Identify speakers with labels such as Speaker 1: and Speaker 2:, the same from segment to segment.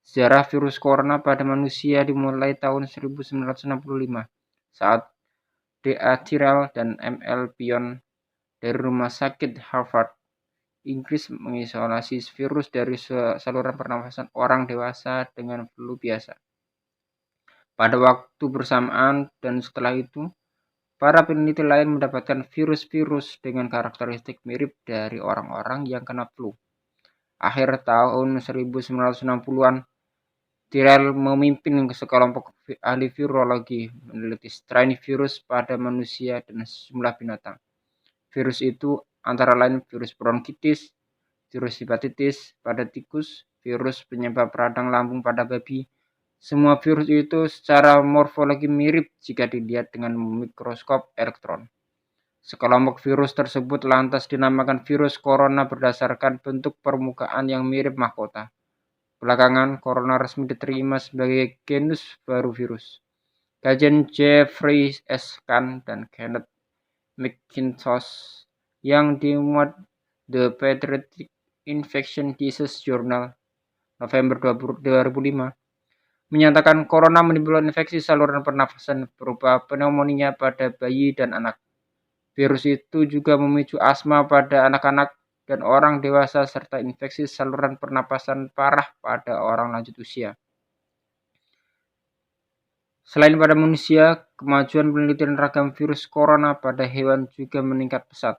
Speaker 1: Sejarah virus corona pada manusia dimulai tahun 1965 saat D.A. Tyrrell dan M.L. Pion dari Rumah Sakit Harvard, Inggris mengisolasi virus dari saluran pernafasan orang dewasa dengan flu biasa. Pada waktu bersamaan dan setelah itu, para peneliti lain mendapatkan virus-virus dengan karakteristik mirip dari orang-orang yang kena flu. Akhir tahun 1960-an, Tyrrell memimpin sekelompok ahli virologi meneliti strain virus pada manusia dan sejumlah binatang. Virus itu antara lain virus bronkitis, virus hepatitis pada tikus, virus penyebab radang lambung pada babi. Semua virus itu secara morfologi mirip jika dilihat dengan mikroskop elektron. Sekelompok virus tersebut lantas dinamakan virus corona berdasarkan bentuk permukaan yang mirip mahkota. Belakangan, corona resmi diterima sebagai genus baru virus. Kajian Jeffrey S. Kahn dan Kenneth McIntosh yang dimuat The Pediatric Infectious Diseases Journal November 2005 menyatakan corona menimbulkan infeksi saluran pernafasan berupa pneumonia pada bayi dan anak. Virus itu juga memicu asma pada anak-anak dan orang dewasa serta infeksi saluran pernapasan parah pada orang lanjut usia. Selain pada manusia, kemajuan penelitian ragam virus corona pada hewan juga meningkat pesat.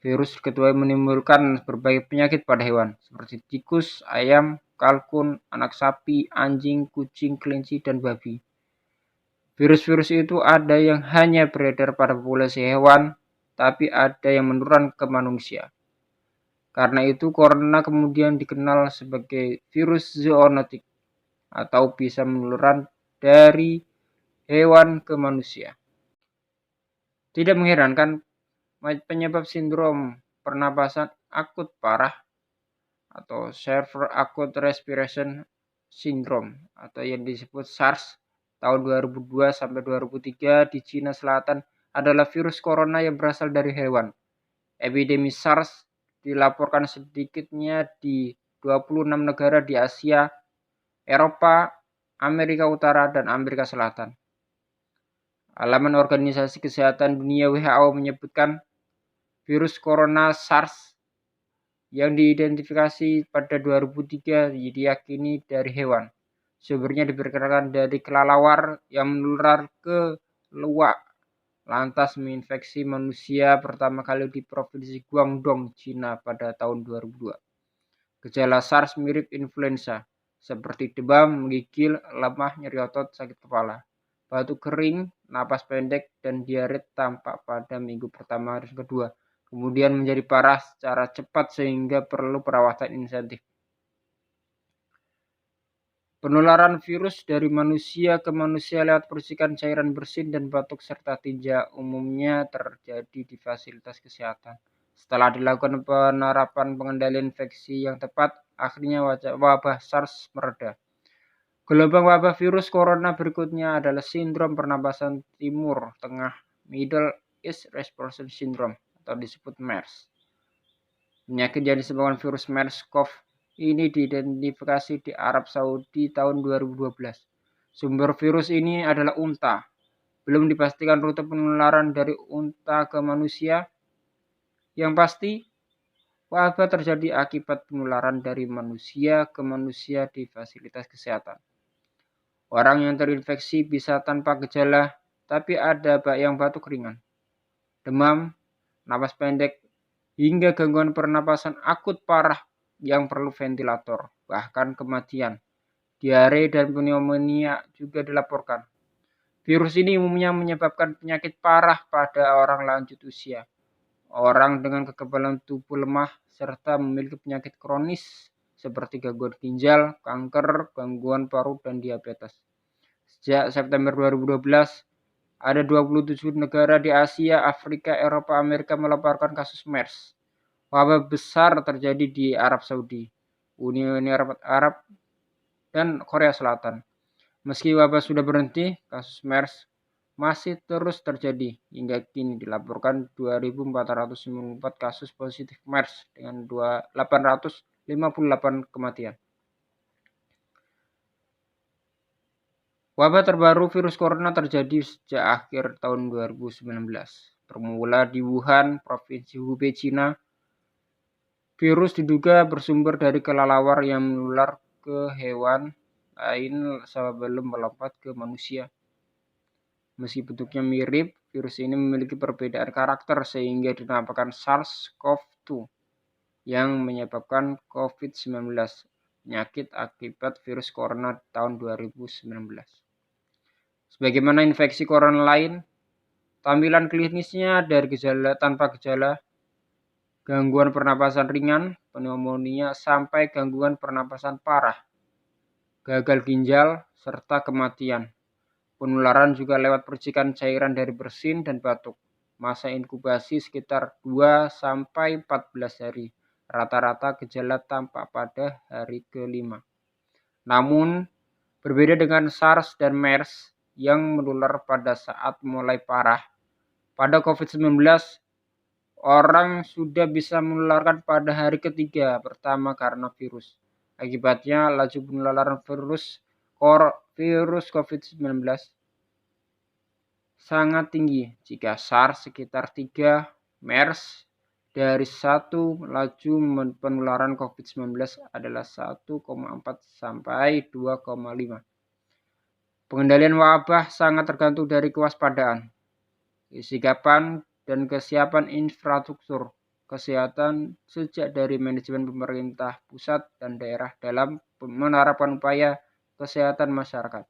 Speaker 1: Virus diketahui menimbulkan berbagai penyakit pada hewan, seperti tikus, ayam, kalkun, anak sapi, anjing, kucing, kelinci, dan babi. Virus-virus itu ada yang hanya beredar pada populasi hewan, tapi ada yang menular ke manusia. Karena itu, corona kemudian dikenal sebagai virus zoonotik atau bisa menular dari hewan ke manusia. Tidak mengherankan, penyebab sindrom pernapasan akut parah atau Severe Acute Respiration Syndrome atau yang disebut SARS tahun 2002 sampai 2003 di Cina Selatan adalah virus corona yang berasal dari hewan. Epidemi SARS dilaporkan sedikitnya di 26 negara di Asia, Eropa, Amerika Utara, dan Amerika Selatan. Laman Organisasi Kesehatan Dunia WHO menyebutkan virus corona SARS yang diidentifikasi pada 2003 diyakini dari hewan. Sumbernya diperkirakan dari kelelawar yang menular ke luwak, lantas menginfeksi manusia pertama kali di provinsi Guangdong, Cina pada tahun 2002. Gejala SARS mirip influenza, seperti demam, menggigil, lemah, nyeri otot, sakit kepala, batuk kering, napas pendek, dan diare tampak pada minggu pertama dan kedua. Kemudian menjadi parah secara cepat sehingga perlu perawatan intensif. Penularan virus dari manusia ke manusia lewat percikan cairan bersin dan batuk serta tinja umumnya terjadi di fasilitas kesehatan. Setelah dilakukan penerapan pengendalian infeksi yang tepat, akhirnya wabah SARS mereda. Gelombang wabah virus corona berikutnya adalah sindrom pernapasan timur tengah Middle East Respiratory Syndrome atau disebut MERS. Penyakit yang disebabkan virus MERS-CoV ini diidentifikasi di Arab Saudi tahun 2012. Sumber virus ini adalah unta. Belum dipastikan rute penularan dari unta ke manusia. Yang pasti, wabah terjadi akibat penularan dari manusia ke manusia di fasilitas kesehatan. Orang yang terinfeksi bisa tanpa gejala, tapi ada yang batuk ringan, demam, napas pendek, hingga gangguan pernapasan akut parah yang perlu ventilator, bahkan kematian. Diare dan pneumonia juga dilaporkan. Virus ini umumnya menyebabkan penyakit parah pada orang lanjut usia, orang dengan kekebalan tubuh lemah, serta memiliki penyakit kronis seperti gangguan ginjal, kanker, gangguan paru, dan diabetes. Sejak September 2012, ada 27 negara di Asia, Afrika, Eropa, Amerika melaporkan kasus MERS. Wabah besar terjadi di Arab Saudi, Uni Arab, dan Korea Selatan. Meski wabah sudah berhenti, kasus MERS masih terus terjadi. Hingga kini dilaporkan 2.494 kasus positif MERS dengan 858 kematian. Wabah terbaru virus corona terjadi sejak akhir tahun 2019. Bermula di Wuhan, Provinsi Hubei, Cina. Virus diduga bersumber dari kelelawar yang menular ke hewan lain sebelum melompat ke manusia. Meski bentuknya mirip, virus ini memiliki perbedaan karakter sehingga dinamakan SARS-CoV-2 yang menyebabkan COVID-19, penyakit akibat virus corona tahun 2019. Sebagaimana infeksi corona lain, tampilan klinisnya dari gejala tanpa gejala, gangguan pernapasan ringan, pneumonia, sampai gangguan pernapasan parah, gagal ginjal, serta kematian. Penularan juga lewat percikan cairan dari bersin dan batuk. Masa inkubasi sekitar 2-14 hari. Rata-rata gejala tampak pada hari ke-5. Namun, berbeda dengan SARS dan MERS yang menular pada saat mulai parah, pada COVID-19 orang sudah bisa menularkan pada hari ketiga pertama karena virus. Akibatnya, laju penularan virus COVID-19 sangat tinggi. Jika SARS sekitar 3, MERS dari 1, laju penularan COVID-19 adalah 1,4 sampai 2,5. Pengendalian wabah sangat tergantung dari kewaspadaan, kesigapan, dan kesiapan infrastruktur kesehatan sejak dari manajemen pemerintah pusat dan daerah dalam menerapkan upaya kesehatan masyarakat,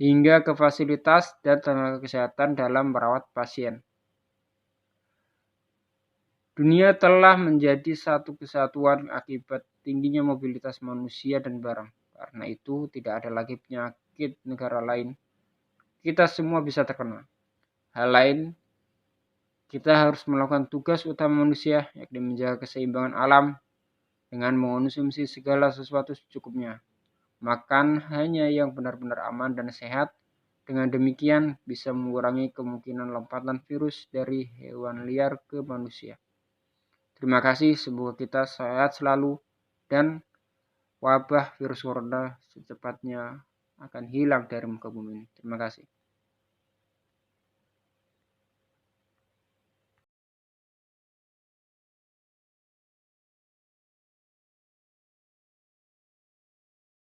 Speaker 1: hingga ke fasilitas dan tenaga kesehatan dalam merawat pasien. Dunia telah menjadi satu kesatuan akibat tingginya mobilitas manusia dan barang. Karena itu, tidak ada lagi penyakit negara lain. Kita semua bisa terkena. Hal lain, kita harus melakukan tugas utama manusia, yakni menjaga keseimbangan alam dengan mengonsumsi segala sesuatu secukupnya. Makan hanya yang benar-benar aman dan sehat. Dengan demikian bisa mengurangi kemungkinan lompatan virus dari hewan liar ke manusia. Terima kasih, semoga kita sehat selalu dan wabah virus corona secepatnya akan hilang dari muka bumi ini. Terima kasih.